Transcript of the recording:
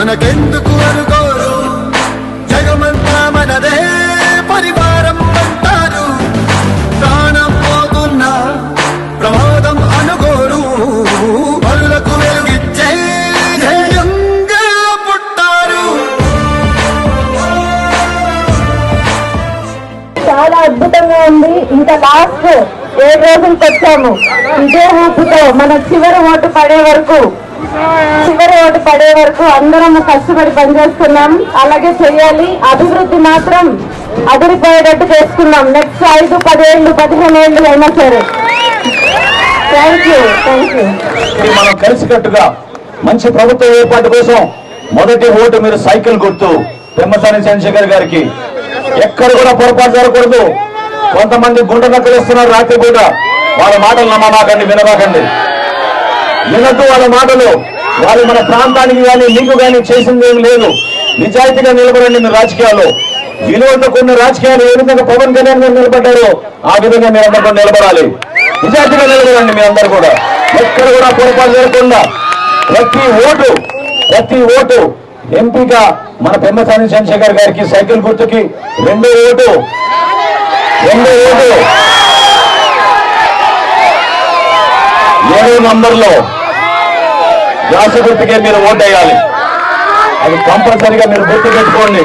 మనకెందుకు అనుకోరు, జగమంతా మనదే పరివారం అంటారు. ప్రాణం పోతున్నా ప్రమాదం అనుకోరు, పరులకు వెలుగిచ్చే ధ్యేయంగా పుట్టారు. చాలా అద్భుతంగా ఉంది. ఇంకా లాస్ట్ 7 రోజులకు వచ్చాము. ఇదే ఊపుతో మన చివరి ఓటు పడే వరకు అందరం కష్టపడి పనిచేస్తున్నాం. అలాగే చేయాలి. అభివృద్ధి మాత్రం అదిరిపోయేటట్టు చేసుకున్నాం. నెక్స్ట్ 5, 10 ఏళ్ళు 15 ఏళ్ళు అయినా సరే. Thank you. మనం కలిసికట్టుగా మంచి ప్రభుత్వ ఏర్పాటు కోసం మొదటి ఓటు మీరు సైకిల్ గుర్తు పెమ్మసాని చంద్రశేఖర్ గారికి. ఎక్కడ కూడా పొరపాటు జరగకూడదు. కొంతమంది గుండె నక్కలు వస్తున్నారు రాత్రిపూట. వాళ్ళ మాటలు నమ్మమాకండి, వినమాకండి, వినద్దు వాళ్ళ మాటలు. వాళ్ళు మన ప్రాంతానికి కానీ మీకు కానీ చేసింది ఏం లేదు. నిజాయితీగా నిలబడండి. మీరు రాజకీయాల్లో విలువలతో కొన్ని రాజకీయాలు ఏ విధంగా పవన్ కళ్యాణ్ గారు నిలబడ్డారో ఆ విధంగా మీరందరూ కూడా నిలబడాలి. నిజాయితీగా నిలబడండి మీరందరూ కూడా. ఎక్కడ కూడా పొరపాటు జరగకుండా ప్రతి ఓటు ఎంపీగా మన పెమ్మసాని చంద్రశేఖర్ గారికి సైకిల్ గుర్తుకి 2 ఓటు 7వ నంబర్లో గ్యాస్ గుర్తుకే మీరు ఓటు వేయాలి. అది కంపల్సరీగా మీరు గుర్తు పెట్టుకోండి.